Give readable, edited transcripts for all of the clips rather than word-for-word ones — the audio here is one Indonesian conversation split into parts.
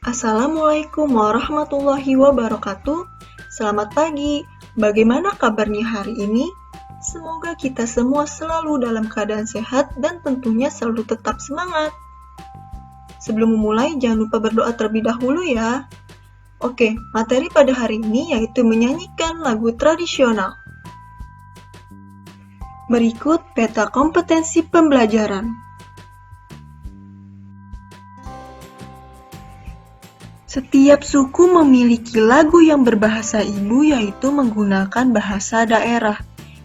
Assalamualaikum warahmatullahi wabarakatuh. Selamat pagi. Bagaimana kabarnya hari ini? Semoga kita semua selalu dalam keadaan sehat dan tentunya selalu tetap semangat. Sebelum memulai, jangan lupa berdoa terlebih dahulu ya. Oke, materi pada hari ini yaitu menyanyikan lagu tradisional. Berikut peta kompetensi pembelajaran. Setiap suku memiliki lagu yang berbahasa ibu yaitu menggunakan bahasa daerah.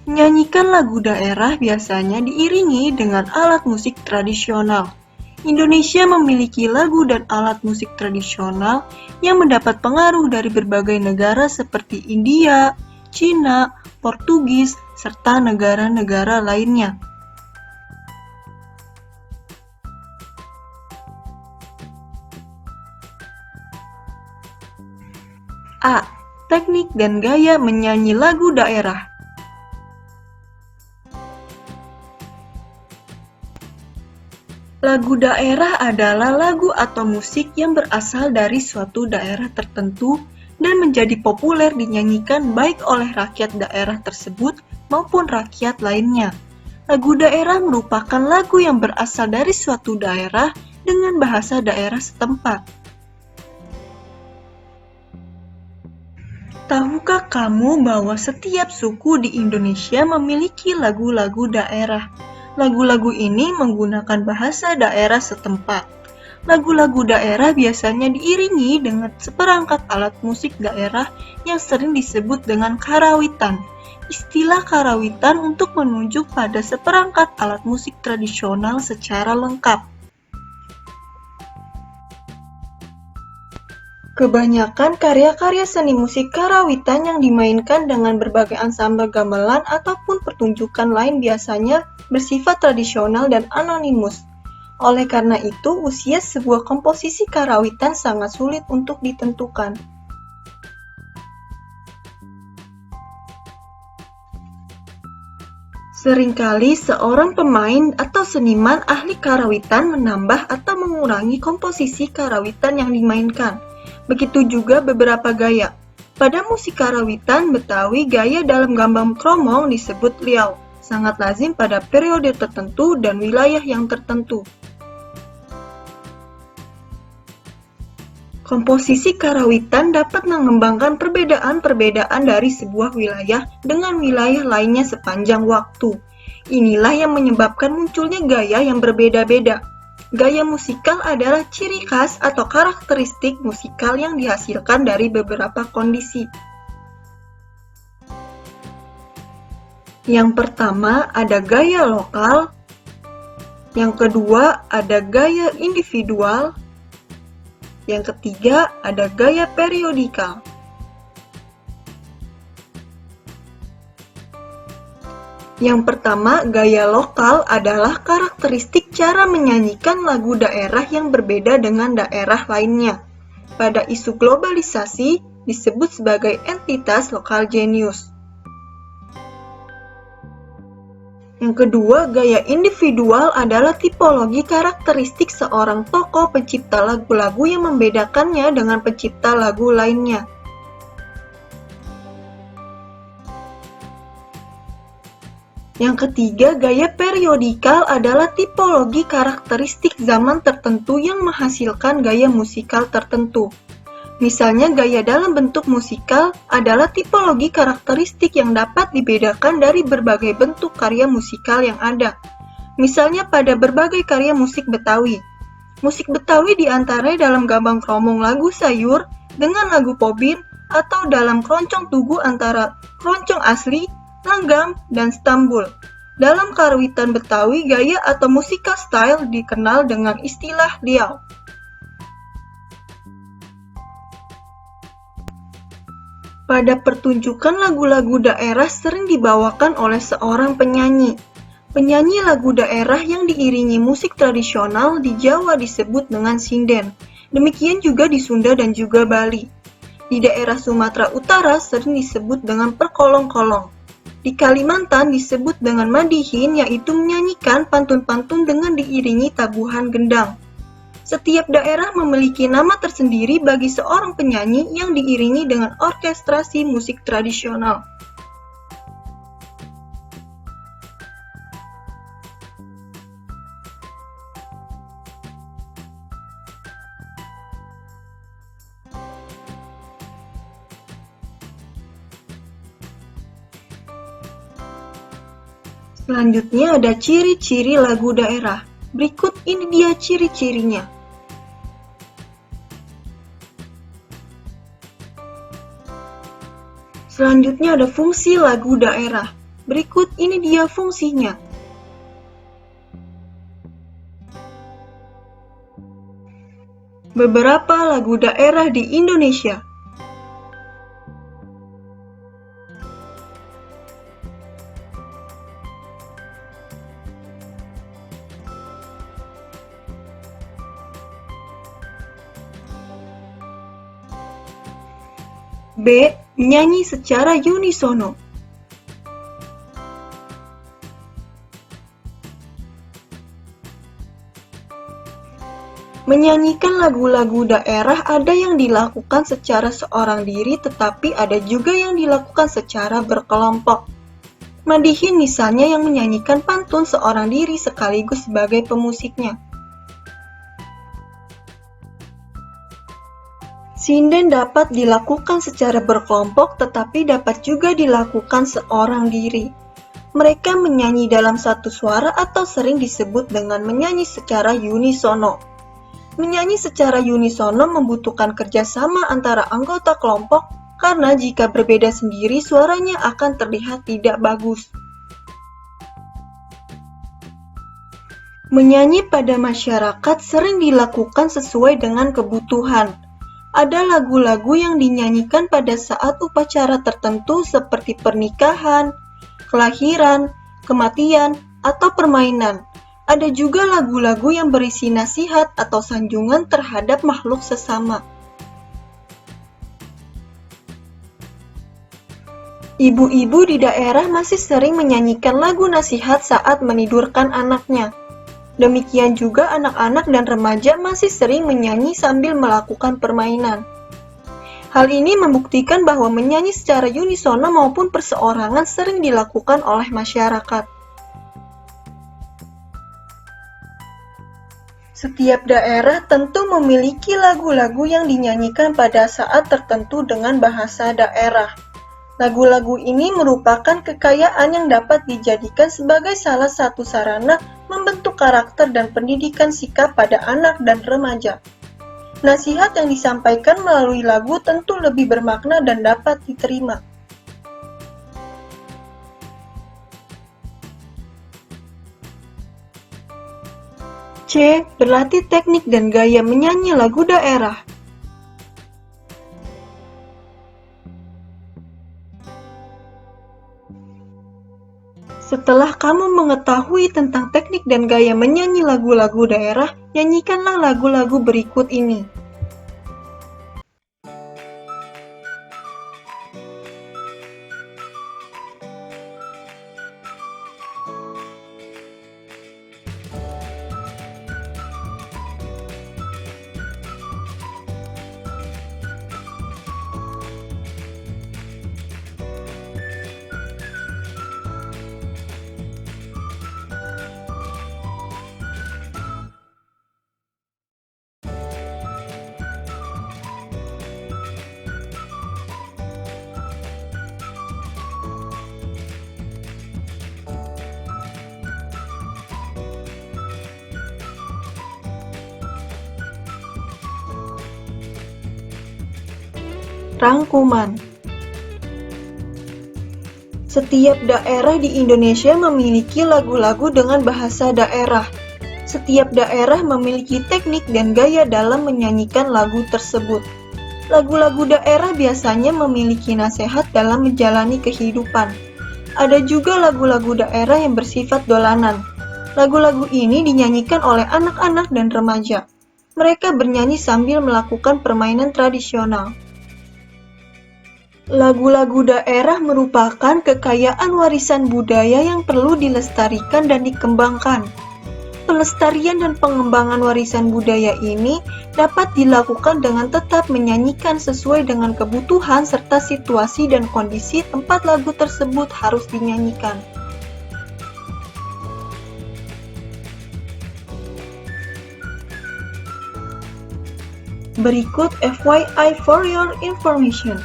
Menyanyikan lagu daerah biasanya diiringi dengan alat musik tradisional. Indonesia memiliki lagu dan alat musik tradisional yang mendapat pengaruh dari berbagai negara seperti India, Cina, Portugis, serta negara-negara lainnya. A. Teknik dan gaya menyanyi lagu daerah. Lagu daerah adalah lagu atau musik yang berasal dari suatu daerah tertentu dan menjadi populer dinyanyikan baik oleh rakyat daerah tersebut maupun rakyat lainnya. Lagu daerah merupakan lagu yang berasal dari suatu daerah dengan bahasa daerah setempat. Tahukah kamu bahwa setiap suku di Indonesia memiliki lagu-lagu daerah? Lagu-lagu ini menggunakan bahasa daerah setempat. Lagu-lagu daerah biasanya diiringi dengan seperangkat alat musik daerah yang sering disebut dengan karawitan. Istilah karawitan untuk menunjuk pada seperangkat alat musik tradisional secara lengkap. Kebanyakan karya-karya seni musik karawitan yang dimainkan dengan berbagai ansambel gamelan ataupun pertunjukan lain biasanya bersifat tradisional dan anonimus. Oleh karena itu, usia sebuah komposisi karawitan sangat sulit untuk ditentukan. Seringkali seorang pemain atau seniman ahli karawitan menambah atau mengurangi komposisi karawitan yang dimainkan. Begitu juga beberapa gaya. Pada musik karawitan Betawi, gaya dalam gambang kromong disebut liau, sangat lazim pada periode tertentu dan wilayah yang tertentu. Komposisi karawitan dapat mengembangkan perbedaan-perbedaan dari sebuah wilayah dengan wilayah lainnya sepanjang waktu. Inilah yang menyebabkan munculnya gaya yang berbeda-beda. Gaya musikal adalah ciri khas atau karakteristik musikal yang dihasilkan dari beberapa kondisi. Yang pertama ada gaya lokal, yang kedua ada gaya individual, yang ketiga ada gaya periodikal. Yang pertama, gaya lokal adalah karakteristik cara menyanyikan lagu daerah yang berbeda dengan daerah lainnya. Pada isu globalisasi, disebut sebagai entitas lokal genius. Yang kedua, gaya individual adalah tipologi karakteristik seorang tokoh pencipta lagu-lagu yang membedakannya dengan pencipta lagu lainnya. Yang ketiga, gaya periodikal adalah tipologi karakteristik zaman tertentu yang menghasilkan gaya musikal tertentu. Misalnya, gaya dalam bentuk musikal adalah tipologi karakteristik yang dapat dibedakan dari berbagai bentuk karya musikal yang ada. Misalnya pada berbagai karya musik Betawi. Musik Betawi diantaranya dalam gambang kromong lagu sayur dengan lagu pobin atau dalam keroncong tugu antara keroncong asli, langgam, dan stambul. Dalam karawitan Betawi, gaya atau musical style dikenal dengan istilah liau. Pada pertunjukan lagu-lagu daerah sering dibawakan oleh seorang penyanyi. Penyanyi lagu daerah yang diiringi musik tradisional di Jawa disebut dengan sinden. Demikian juga di Sunda dan juga Bali. Di daerah Sumatera Utara sering disebut dengan perkolong-kolong. Di Kalimantan disebut dengan madihin, yaitu menyanyikan pantun-pantun dengan diiringi tabuhan gendang. Setiap daerah memiliki nama tersendiri bagi seorang penyanyi yang diiringi dengan orkestrasi musik tradisional. Selanjutnya ada ciri-ciri lagu daerah. Berikut ini dia ciri-cirinya. Selanjutnya ada fungsi lagu daerah. Berikut ini dia fungsinya. Beberapa lagu daerah di Indonesia. B. Menyanyi secara unisono. Menyanyikan lagu-lagu daerah ada yang dilakukan secara seorang diri, tetapi ada juga yang dilakukan secara berkelompok. Madihin misalnya yang menyanyikan pantun seorang diri sekaligus sebagai pemusiknya. Sinden dapat dilakukan secara berkelompok, tetapi dapat juga dilakukan seorang diri. Mereka menyanyi dalam satu suara atau sering disebut dengan menyanyi secara unisono. Menyanyi secara unisono membutuhkan kerjasama antara anggota kelompok, karena jika berbeda sendiri suaranya akan terlihat tidak bagus. Menyanyi pada masyarakat sering dilakukan sesuai dengan kebutuhan. Ada lagu-lagu yang dinyanyikan pada saat upacara tertentu seperti pernikahan, kelahiran, kematian, atau permainan. Ada juga lagu-lagu yang berisi nasihat atau sanjungan terhadap makhluk sesama. Ibu-ibu di daerah masih sering menyanyikan lagu nasihat saat menidurkan anaknya. Demikian juga anak-anak dan remaja masih sering menyanyi sambil melakukan permainan. Hal ini membuktikan bahwa menyanyi secara unisono maupun perseorangan sering dilakukan oleh masyarakat. Setiap daerah tentu memiliki lagu-lagu yang dinyanyikan pada saat tertentu dengan bahasa daerah. Lagu-lagu ini merupakan kekayaan yang dapat dijadikan sebagai salah satu sarana membentuk karakter dan pendidikan sikap pada anak dan remaja. Nasihat yang disampaikan melalui lagu tentu lebih bermakna dan dapat diterima. C. Berlatih teknik dan gaya menyanyi lagu daerah. Setelah kamu mengetahui tentang teknik dan gaya menyanyi lagu-lagu daerah, nyanyikanlah lagu-lagu berikut ini. Rangkuman. Setiap daerah di Indonesia memiliki lagu-lagu dengan bahasa daerah. Setiap daerah memiliki teknik dan gaya dalam menyanyikan lagu tersebut. Lagu-lagu daerah biasanya memiliki nasihat dalam menjalani kehidupan. Ada juga lagu-lagu daerah yang bersifat dolanan. Lagu-lagu ini dinyanyikan oleh anak-anak dan remaja. Mereka bernyanyi sambil melakukan permainan tradisional. Lagu-lagu daerah merupakan kekayaan warisan budaya yang perlu dilestarikan dan dikembangkan. pelestarian dan pengembangan warisan budaya ini dapat dilakukan dengan tetap menyanyikan sesuai dengan kebutuhan serta situasi dan kondisi tempat lagu tersebut harus dinyanyikan. Berikut FYI for your information.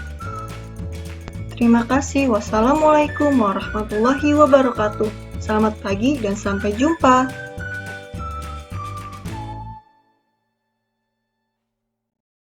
Terima kasih. Wassalamualaikum warahmatullahi wabarakatuh. Selamat pagi dan sampai jumpa.